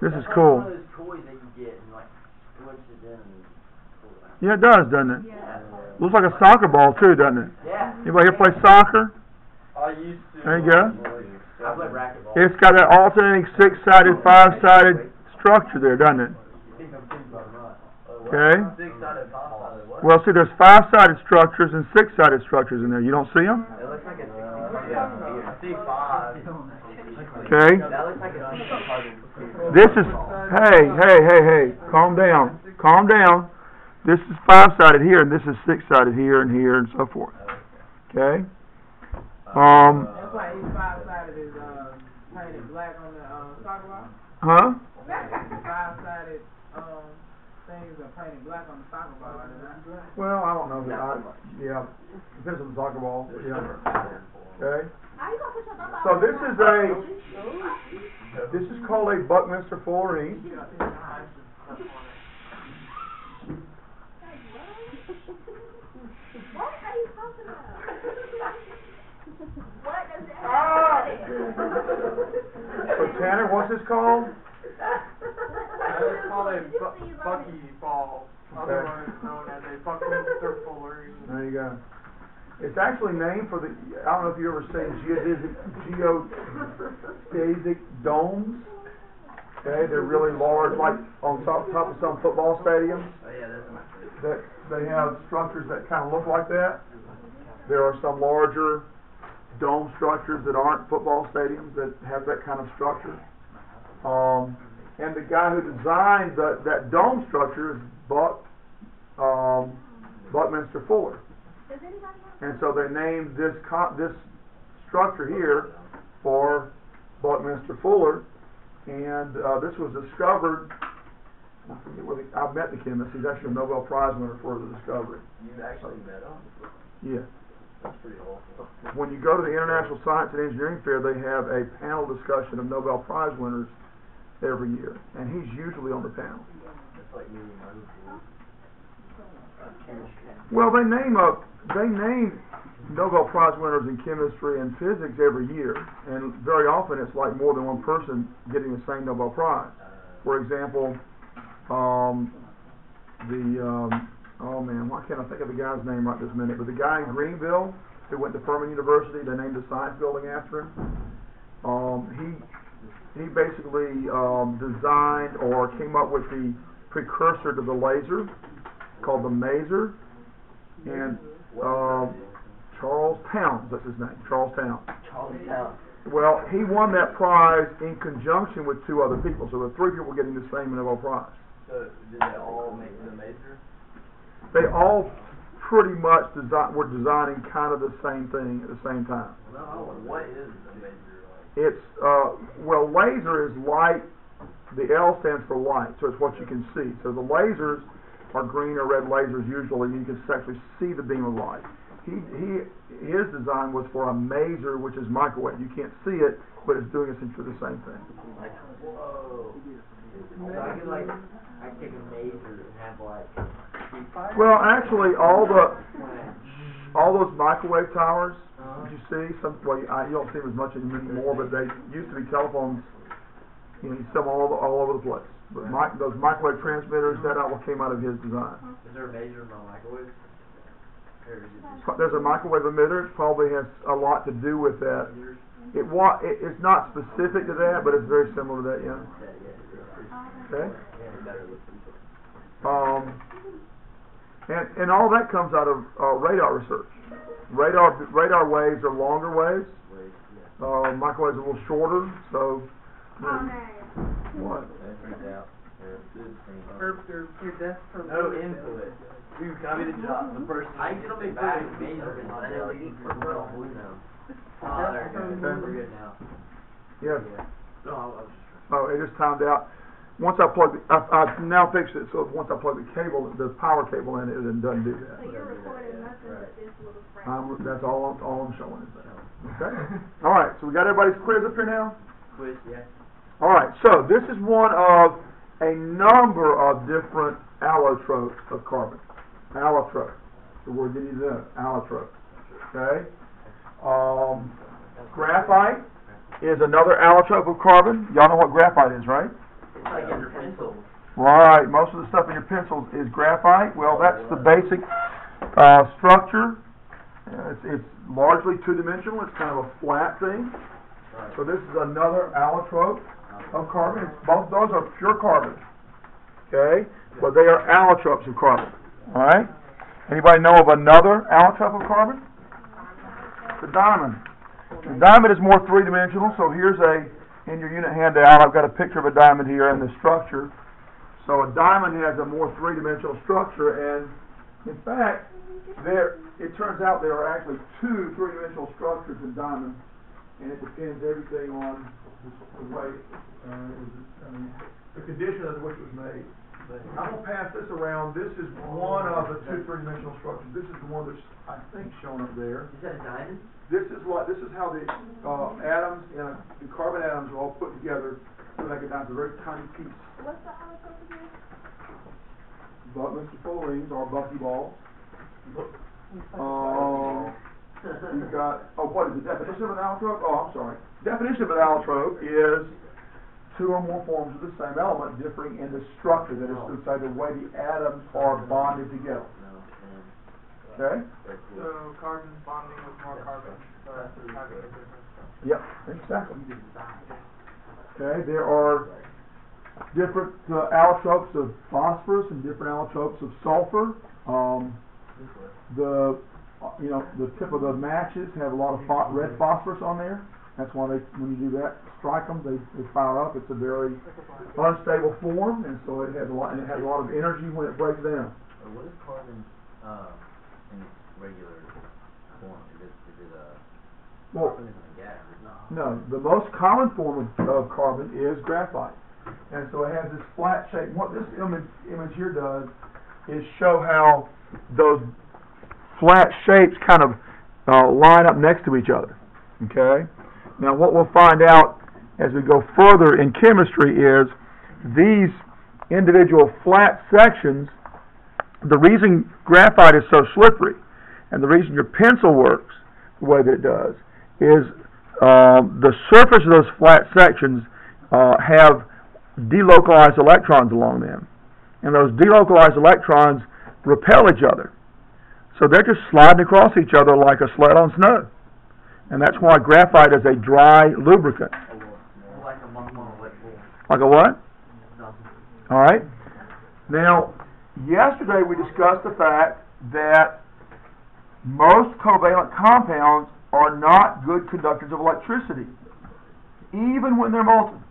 This is cool. One of those toys that you get and like squish it in and pull it out. Yeah, it does, doesn't it? Yeah. Looks like a soccer ball too, doesn't it? Yeah. Anybody here play soccer? I used to. There you go. I play racquetball. It's got that alternating 6-sided, 5-sided structure there, doesn't it? Okay. 6-sided, 5-sided. What? Well, see, there's 5-sided structures and 6-sided structures in there. You don't see them? It looks like a I see 5. Okay. That looks like a puzzle. This is, hey, calm down. Calm down. This is 5-sided here, and this is 6-sided here, and so forth. Okay? That's why each 5-sided is painted black on the soccer ball? Huh? The 5-sided things are painted black on the soccer ball, are they not? Well, I don't know. Yeah, depends on the soccer ball. Yeah. Okay? So this is called a Buckminster Fullerene. What are you talking about? What does it have? So Tanner, what's this called? It's called a Bucky ball, otherwise known as a Buckminster Fullerene. There you go. It's actually named for the, I don't know if you ever seen geodesic domes. Okay, they're really large, like on top of some football stadiums. Oh yeah, that's my favorite. That they have structures that kind of look like that. There are some larger dome structures that aren't football stadiums that have that kind of structure. And the guy who designed that dome structure is Buckminster Fuller. And so they named this structure here for Buckminster Fuller. And this was discovered, I forget where I met the chemist. He's actually a Nobel Prize winner for the discovery. You actually met him? Yeah. That's pretty awesome. When you go to the International Science and Engineering Fair, they have a panel discussion of Nobel Prize winners every year. And he's usually on the panel. That's like me and mine. Well, they name Nobel Prize winners in chemistry and physics every year, and very often it's like more than one person getting the same Nobel Prize. For example, oh man, why can't I think of the guy's name right this minute? But the guy in Greenville who went to Furman University, they named the science building after him. He basically designed or came up with the precursor to the laser called the maser, and Charles Towns, that's his name, Charles Towns. Well, he won that prize in conjunction with 2 other people, so there were 3 people getting the same Nobel Prize. So did they all make the major? They all pretty much were designing kind of the same thing at the same time. No, what is the major like? It's, well, laser is light, the L stands for light, so it's what you can see. So the lasers are green or red lasers usually, and you can actually see the beam of light. His design was for a maser, which is microwave. You can't see it, but it's doing essentially the same thing. Like, whoa. So I can take a maser and have like Street Fighter? Well, actually, all those microwave towers that you see, you don't see them as much anymore, but they used to be telephones. You see them all over the place. But those microwave transmitters, that all came out of his design. Is there a maser in my microwave? There's a microwave emitter. It probably has a lot to do with that. It's not specific to that, but it's very similar to that, yeah. Okay. And all that comes out of radar research. Radar waves are longer waves. Microwaves are a little shorter. So. What? No input. Dude, can I be the job? The person. I get a big bag of measurements on LED for real. Oh, there you go. We're good now. Yes. No, Oh, it just timed out. Once I plug I've now fixed it, so once I plug the cable, the power cable in it, it doesn't do that. So you're recording nothing but this little frame. That's all I'm showing is that. Okay? All right, so we got everybody's quiz up here now? quiz, yeah. All right, so this is one of a number of different allotropes of carbon. Allotrope. The word you need to know. Allotrope. Okay? Graphite is another allotrope of carbon. Y'all know what graphite is, right? It's like Right, most of the stuff in your pencils is graphite. Well, that's the basic structure. It's largely two-dimensional. It's kind of a flat thing. So this is another allotrope of carbon. Both those are pure carbon. Okay? But they are allotropes of carbon. Alright? Anybody know of another allotrope of carbon? The diamond. The diamond is more three-dimensional, so here's in your unit handout, I've got a picture of a diamond here and the structure. So a diamond has a more three-dimensional structure, and in fact, it turns out there are actually two three-dimensional structures in diamonds, and it depends everything on the way, the condition under which it was made. I'm going to pass this around. This is one of the two three-dimensional structures. This is the one that's, I think, shown up there. Is that a diamond? This is how the atoms and the carbon atoms are all put together to make a diamond. It's a very tiny piece. What's the allotrope again? Mr. Fullerenes are buckyballs. You've got, what is the definition of an allotrope? Oh, I'm sorry. Definition of an allotrope is two or more forms of the same element differing in the structure. That is to say, the way the atoms are bonded together. Okay? So carbon bonding with more carbon, so having a different structure. Yep, exactly. Okay, there are different allotropes of phosphorus and different allotropes of sulfur. The tip of the matches have a lot of red phosphorus on there. That's why when you do that, strike them, they fire up. It's a very unstable form, and so it has a lot of energy when it breaks down. What is carbon in its regular form? Is it a carbon isn't a gas? No, the most common form of carbon is graphite, and so it has this flat shape. What this image here does is show how those flat shapes kind of line up next to each other. Okay. Now, what we'll find out as we go further in chemistry is these individual flat sections. The reason graphite is so slippery, and the reason your pencil works the way that it does, is the surface of those flat sections have delocalized electrons along them, and those delocalized electrons repel each other. So they're just sliding across each other like a sled on snow. And that's why graphite is a dry lubricant. Like a monochrome. Like a what? Alright. Now, yesterday we discussed the fact that most covalent compounds are not good conductors of electricity, even when they're molten.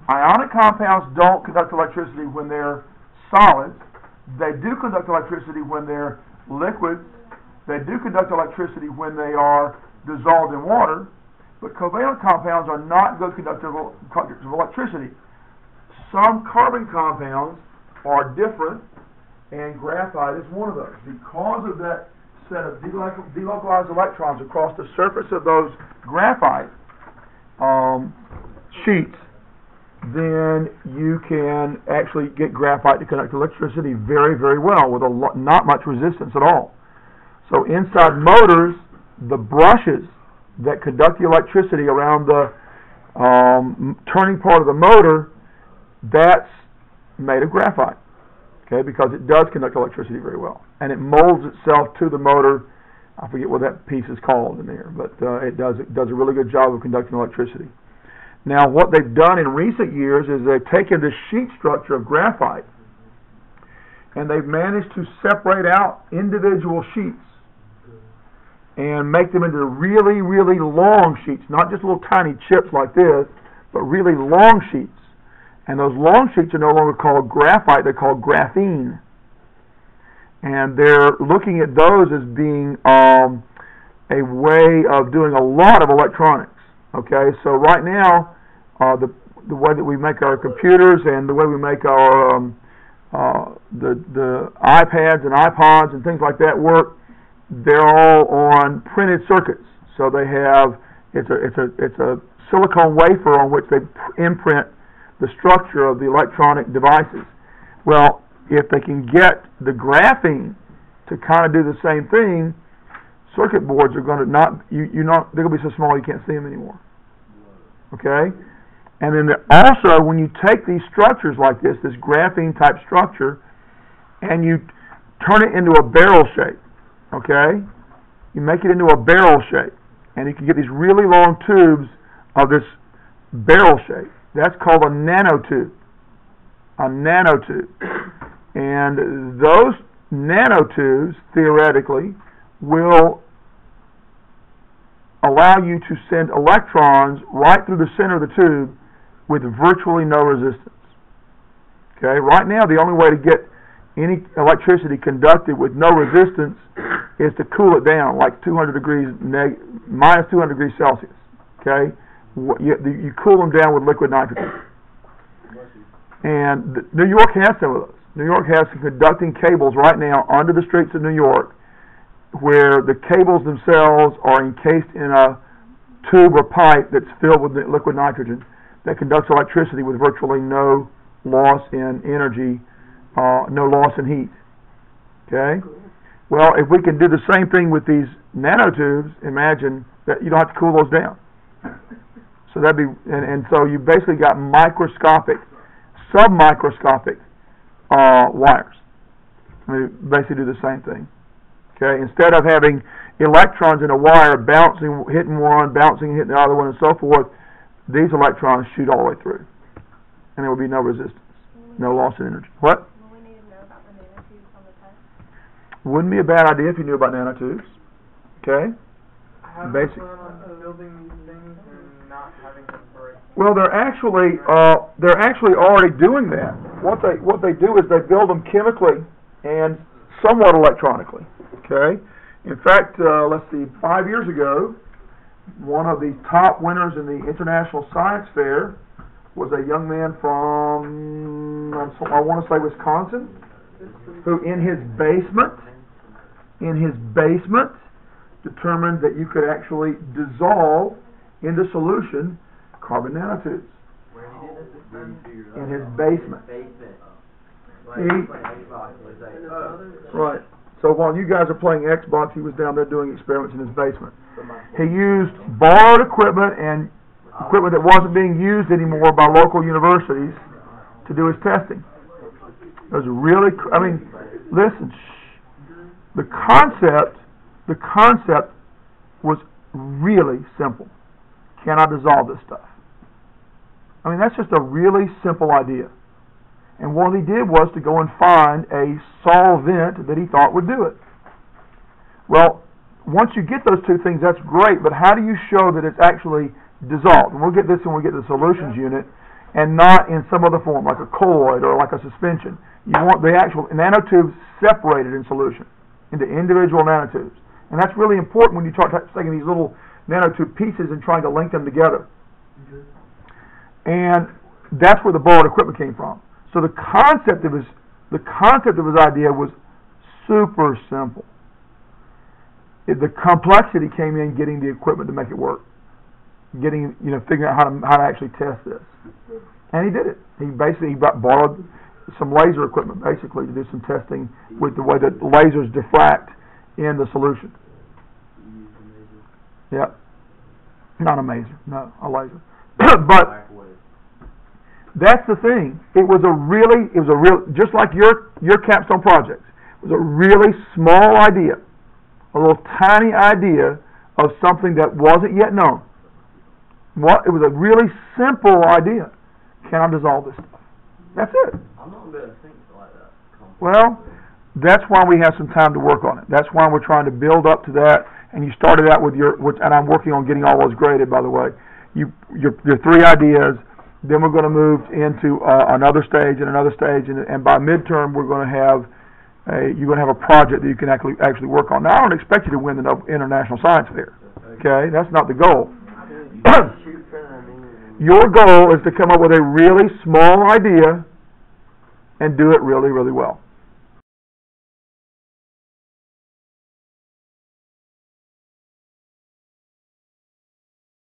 Ionic compounds don't conduct electricity when they're solids. They do conduct electricity when they're liquids. They do conduct electricity when they are dissolved in water, but covalent compounds are not good conductors of electricity. Some carbon compounds are different, and graphite is one of those. Because of that set of delocalized electrons across the surface of those graphite sheets, then you can actually get graphite to conduct electricity very, very well with not much resistance at all. So inside motors, the brushes that conduct the electricity around the turning part of the motor, that's made of graphite, okay, because it does conduct electricity very well, and it molds itself to the motor. I forget what that piece is called in there, but it does a really good job of conducting electricity. Now, what they've done in recent years is they've taken this sheet structure of graphite, and they've managed to separate out individual sheets and make them into really, really long sheets, not just little tiny chips like this, but really long sheets. And those long sheets are no longer called graphite, they're called graphene. And they're looking at those as being a way of doing a lot of electronics. Okay, so right now, the way that we make our computers and the way we make our the iPads and iPods and things like that work, they're all on printed circuits. So they have it's a silicone wafer on which they imprint the structure of the electronic devices. Well, if they can get the graphene to kind of do the same thing, circuit boards are going to they're going to be so small you can't see them anymore. Okay, And then also, when you take these structures like this graphene type structure, and you turn it into a barrel shape, okay? You make it into a barrel shape, and you can get these really long tubes of this barrel shape. That's called a nanotube. A nanotube. And those nanotubes, theoretically, will allow you to send electrons right through the center of the tube with virtually no resistance. Okay, right now the only way to get any electricity conducted with no resistance is to cool it down, like 200 degrees, minus 200 degrees Celsius. Okay, you cool them down with liquid nitrogen. And New York has some of those. New York has some conducting cables right now under the streets of New York, where the cables themselves are encased in a tube or pipe that's filled with liquid nitrogen that conducts electricity with virtually no loss in energy, no loss in heat. Okay? Well, if we can do the same thing with these nanotubes, imagine that you don't have to cool those down. So that'd be, and so you basically got microscopic, submicroscopic wires. They basically do the same thing. Okay, instead of having electrons in a wire bouncing, hitting one, bouncing, hitting the other one, and so forth, these electrons shoot all the way through, and there will be no resistance, no loss in energy. What? Will we need to know about the nanotubes on the test? Wouldn't be a bad idea if you knew about nanotubes. Okay. How do you Basic. plan on building these things and not having them break? Well, they're actually already doing that. What they do is they build them chemically and somewhat electronically. Okay. In fact, let's see, 5 years ago, one of the top winners in the International Science Fair was a young man from, I want to say Wisconsin, who in his basement, determined that you could actually dissolve into solution carbon nanotubes. Where did he do this? In his basement. Right. So while you guys are playing Xbox, he was down there doing experiments in his basement. He used borrowed equipment and equipment that wasn't being used anymore by local universities to do his testing. It was really, I mean, listen, the concept was really simple. Can I dissolve this stuff? I mean, that's just a really simple idea. And what he did was to go and find a solvent that he thought would do it. Well, once you get those two things, that's great, but how do you show that it's actually dissolved? And we'll get this when we get to the solutions unit, and not in some other form, like a colloid or like a suspension. You want the actual nanotubes separated in solution into individual nanotubes. And that's really important when you start taking these little nanotube pieces and trying to link them together. And that's where the borrowed equipment came from. So the concept of his idea was super simple. The complexity came in getting the equipment to make it work, figuring out how to actually test this, and he did it. He borrowed some laser equipment basically to do some testing with the way that lasers diffract in the solution. Yep, not a maser, no, a laser, but. That's the thing. It was a real, just like your capstone project. It was a really small idea, a little tiny idea of something that wasn't yet known. It was a really simple idea. Can I dissolve this stuff? That's it. I'm not going to think like that. Well, that's why we have some time to work on it. That's why we're trying to build up to that. And you started out with and I'm working on getting all those graded, by the way. Your 3 ideas. Then we're going to move into another stage, and by midterm we're going to have you're going to have a project that you can actually work on. Now I don't expect you to win the International Science Fair. Okay, that's not the goal. Your goal is to come up with a really small idea and do it really, really well.